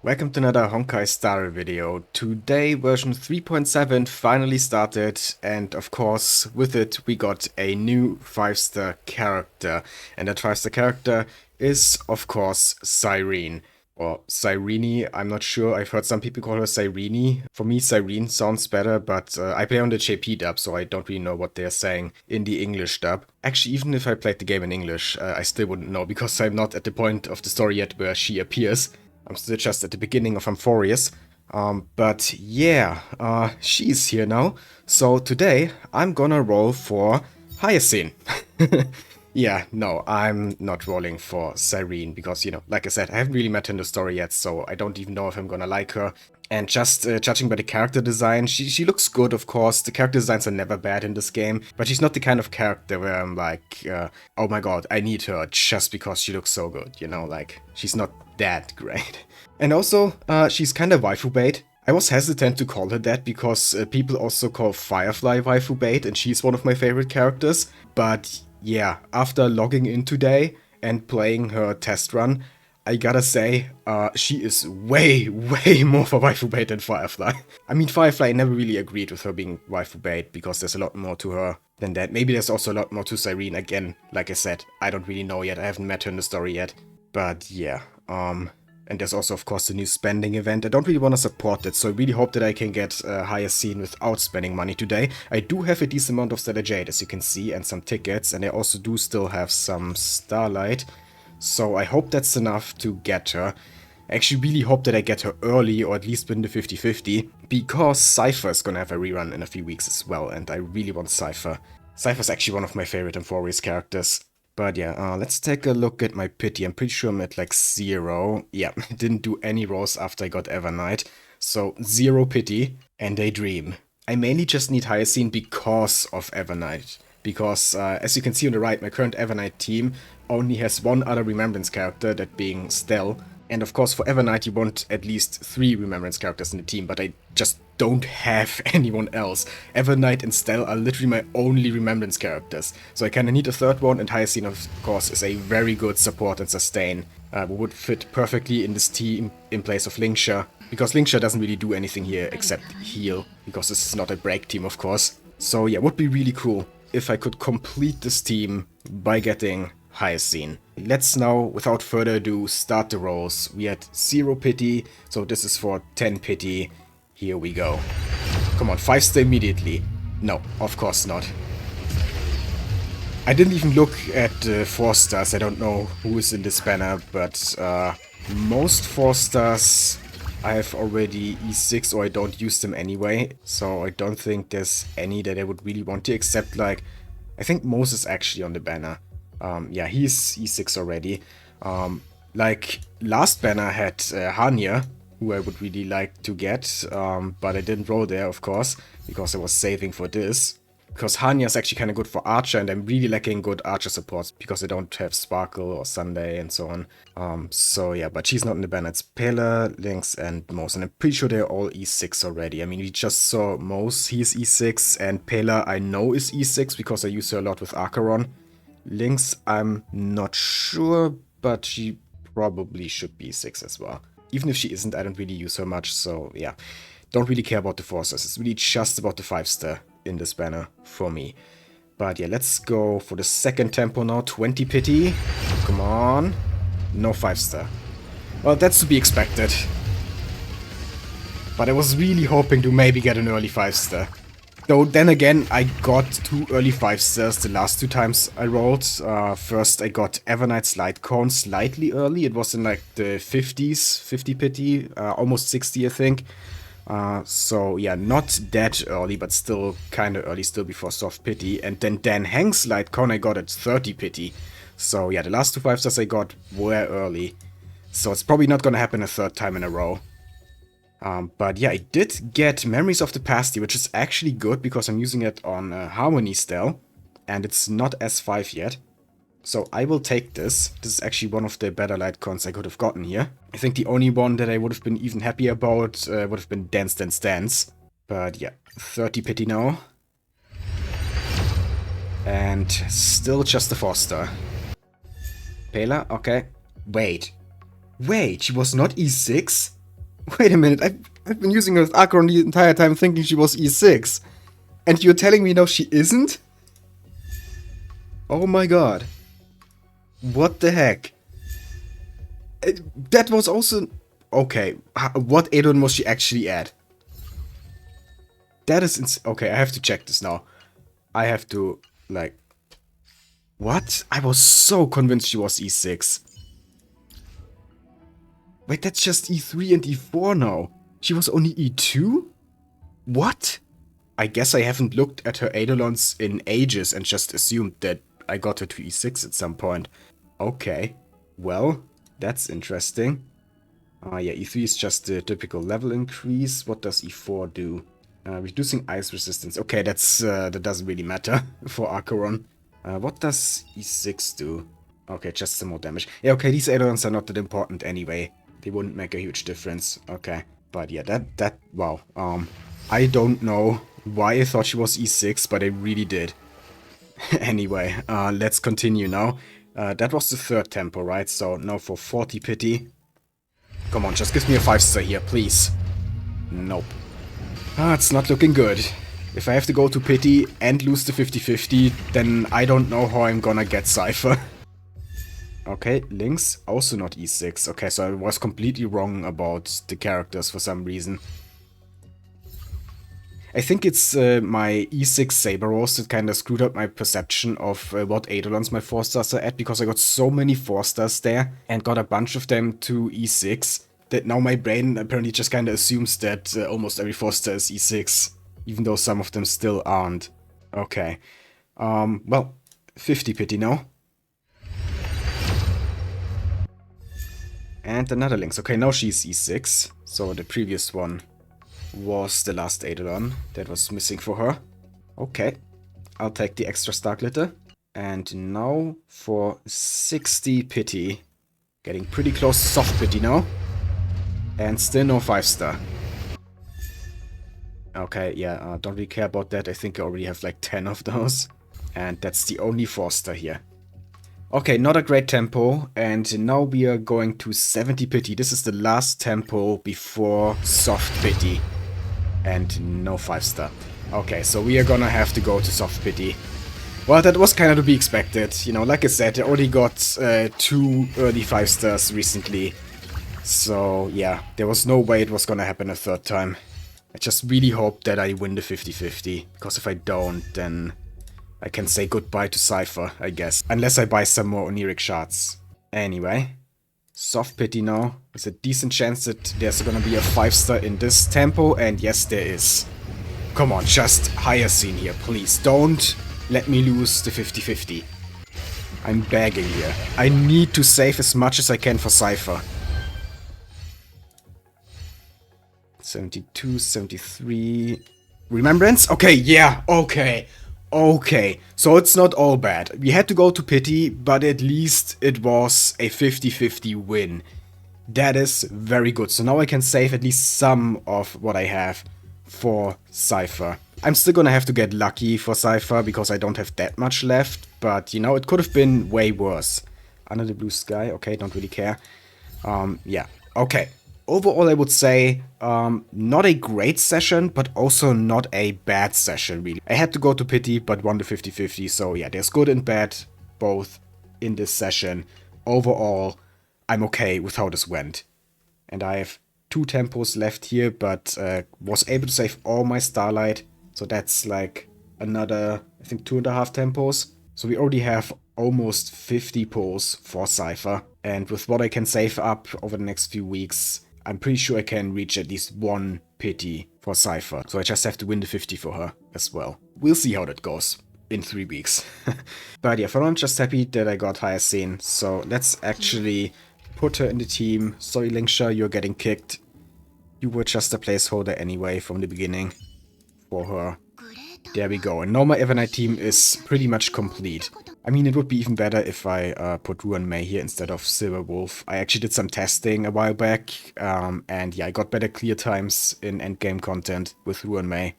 Welcome to another Honkai Star Rail video. Today version 3.7 finally started, and of course with it we got a new 5-star character. And that 5-star character is of course Cyrene. Or Cyrene, I'm not sure. I've heard some people call her Cyrene. For me Cyrene sounds better, but I play on the JP dub, so I don't really know what they're saying in the English dub. Actually, even if I played the game in English, I still wouldn't know, because I'm not at the point of the story yet where she appears. I'm still just at the beginning of Amphorius. But yeah, she's here now. So today I'm gonna roll for Hyacine. Yeah, no, I'm not rolling for Cyrene because, you know, like I said, I haven't really met her in the story yet, so I don't even know if I'm gonna like her. And just judging by the character design, she looks good, of course. The character designs are never bad in this game, but she's not the kind of character where I'm like, oh my god, I need her just because she looks so good, you know, like, she's not that great. And also, she's kind of waifu bait. I was hesitant to call her that because people also call Firefly waifu bait, and she's one of my favorite characters. But yeah, after logging in today and playing her test run, I gotta say, she is way more for waifu bait than Firefly. I mean, Firefly never really agreed with her being waifu bait because there's a lot more to her than that. Maybe there's also a lot more to Cyrene. Again, like I said, I don't really know yet. I haven't met her in the story yet. But yeah, and there's also, of course, the new spending event. I don't really want to support it, so I really hope that I can get Hyacine without spending money today. I do have a decent amount of Stellar Jade, as you can see, and some tickets, and I also do still have some Starlight. So I hope that's enough to get her. I actually really hope that I get her early, or at least win the 50-50, because Cipher is gonna have a rerun in a few weeks as well, and I really want Cipher. Cipher's actually one of my favorite Amphorius characters. But yeah, let's take a look at my pity. I'm pretty sure I'm at like 0. Yeah, I didn't do any rolls after I got Evernight. So 0 pity and a dream. I mainly just need Hyacine because of Evernight. Because as you can see on the right, my current Evernight team only has one other Remembrance character, that being Stell. And of course for Evernight you want at least 3 Remembrance characters in the team, but I just don't have anyone else. Evernight and Stell are literally my only Remembrance characters. So I kinda need a third one, and Hyacine of course is a very good support and sustain. Who would fit perfectly in this team in place of Linksha. Because Linksha doesn't really do anything here except heal, because this is not a break team of course. So yeah, would be really cool if I could complete this team by getting Hyacine. Let's now, without further ado, start the rolls. We had 0 pity, so this is for 10 pity. Here we go. Come on, 5-star immediately. No, of course not. I didn't even look at the 4-stars. I don't know who is in this banner, but most 4-stars I have already E6, or I don't use them anyway. So I don't think there's any that I would really want to, except like, I think Moses is actually on the banner. Yeah, he's E6 already. Like, last banner had Hanya, who I would really like to get, but I didn't roll there, of course, because I was saving for this. Because Hanya is actually kind of good for Archer, and I'm really lacking good Archer supports, because I don't have Sparkle or Sunday and so on. So yeah, but she's not in the banner. It's Pela, Lynx, and Mose, and I'm pretty sure they're all E6 already. I mean, we just saw Mose, he's E6, and Pela I know is E6, because I use her a lot with Acheron. Lynx, I'm not sure, but she probably should be 6 as well. Even if she isn't, I don't really use her much, so yeah. Don't really care about the 4-stars. It's really just about the 5-star in this banner for me. But yeah, let's go for the second tempo now. 20 pity. Come on. No 5-star. Well, that's to be expected. But I was really hoping to maybe get an early 5-star. Though then again, I got 2 early 5-stars the last 2 times I rolled. First I got Evernight Light Cone slightly early. It was in like the 50s, 50 pity, almost 60 I think. So yeah, not that early, but still kinda early, still before soft pity. And then Dan Hank's Light Cone I got at 30 pity. So yeah, the last 2 5-stars I got were early. So it's probably not gonna happen a 3rd time in a row. But yeah, I did get Memories of the Past, which is actually good because I'm using it on Harmony Stell, and it's not S5 yet. So I will take this. This is actually one of the better light cons I could have gotten here. I think the only one that I would have been even happy about would have been Dance Dance Dance. But yeah, 30 pity now. And still just a 4-star. Pela, okay. Wait, she was not E6? Wait a minute, I've been using her with Acheron the entire time thinking she was E6. And you're telling me now she isn't? Oh my god. What the heck? That was also... Okay, what Eidolon was she actually at? That is okay, I have to check this now. I have to, like... What? I was so convinced she was E6. Wait, that's just E3 and E4 now. She was only E2? What? I guess I haven't looked at her Eidolons in ages and just assumed that I got her to E6 at some point. Okay. Well, that's interesting. Yeah, E3 is just the typical level increase. What does E4 do? Reducing ice resistance. Okay, that doesn't really matter for Acheron. What does E6 do? Okay, just some more damage. Yeah, okay, these Eidolons are not that important anyway. They wouldn't make a huge difference. Okay. But yeah, wow. I don't know why I thought she was E6, but I really did. Anyway, let's continue now. That was the third tempo, right? So now for 40 pity. Come on, just give me a 5-star here, please. Nope. It's not looking good. If I have to go to pity and lose the 50-50, then I don't know how I'm gonna get Cipher. Okay, Lynx, also not E6. Okay, so I was completely wrong about the characters for some reason. I think it's my E6 Saber Rose that kind of screwed up my perception of what Eidolons my 4-stars are at, because I got so many 4-stars there and got a bunch of them to E6 that now my brain apparently just kind of assumes that almost every 4-star is E6, even though some of them still aren't. Okay. Well, 50 pity now. And another Lynx. Okay, now she's E6. So the previous one was the last Eidolon that was missing for her. Okay, I'll take the extra star glitter. And now for 60 pity. Getting pretty close to soft pity now. And still no 5-star. Okay, yeah, don't really care about that. I think I already have like 10 of those. And that's the only 4-star here. Okay, not a great tempo, and now we are going to 70 pity. This is the last tempo before soft pity. And no 5-star. Okay, so we are gonna have to go to soft pity. Well, that was kind of to be expected. You know, like I said, I already got 2 early 5-stars recently. So, yeah, there was no way it was gonna happen a third time. I just really hope that I win the 50-50, because if I don't, then I can say goodbye to Cipher, I guess. Unless I buy some more Oniric shards. Anyway, soft pity now. There's a decent chance that there's gonna be a 5-star in this tempo, and yes, there is. Come on, just Hyacine here, please. Don't let me lose the 50-50. I'm begging here. I need to save as much as I can for Cipher. 72, 73... Remembrance? Okay, yeah, okay. Okay, so it's not all bad. We had to go to pity, but at least it was a 50-50 win. That is very good. So now I can save at least some of what I have for Cipher. I'm still gonna have to get lucky for Cipher because I don't have that much left. But, you know, it could have been way worse. Under the blue sky. Okay, don't really care. Yeah. Okay. Overall, I would say not a great session, but also not a bad session, really. I had to go to pity, but won the 50-50. So yeah, there's good and bad both in this session. Overall, I'm okay with how this went. And I have 2 tempos left here, but was able to save all my Starlight. So that's like another, I think, 2.5 tempos. So we already have almost 50 pulls for Cipher. And with what I can save up over the next few weeks, I'm pretty sure I can reach at least 1 pity for Cipher. So I just have to win the 50 for her as well. We'll see how that goes in 3 weeks. But yeah, for now I'm just happy that I got Hyacine. So let's actually put her in the team. Sorry, Linksha, you're getting kicked. You were just a placeholder anyway from the beginning for her. There we go. And now my Evernight team is pretty much complete. I mean, it would be even better if I put Ruan May here instead of Silver Wolf. I actually did some testing a while back, and yeah, I got better clear times in endgame content with Ruan May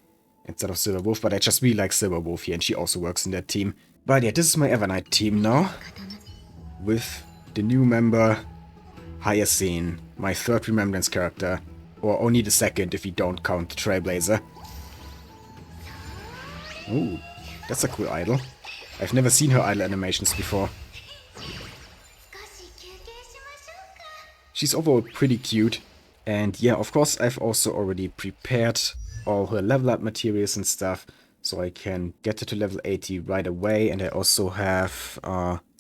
instead of Silver Wolf, but I just really like Silver Wolf here, and she also works in that team. But yeah, this is my Evernight team now, with the new member, Hyacine, my 3rd Remembrance character. Or only the second if you don't count the Trailblazer. Ooh, that's a cool idol. I've never seen her idol animations before. She's overall pretty cute. And yeah, of course, I've also already prepared all her level up materials and stuff, so I can get her to level 80 right away. And I also have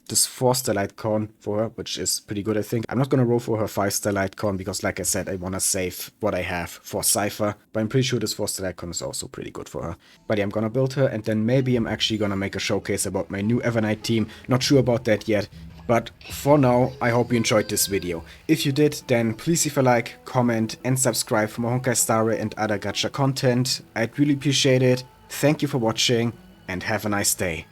this 4-star light corn for her, which is pretty good, I think. I'm not gonna roll for her 5-star light corn because, like I said, I wanna save what I have for Cipher. But I'm pretty sure this 4-star light corn is also pretty good for her. But yeah, I'm gonna build her, and then maybe I'm actually gonna make a showcase about my new Evernight team. Not sure about that yet. But for now, I hope you enjoyed this video. If you did, then please leave a like, comment and subscribe for more Honkai Star Rail and other gacha content. I'd really appreciate it. Thank you for watching and have a nice day.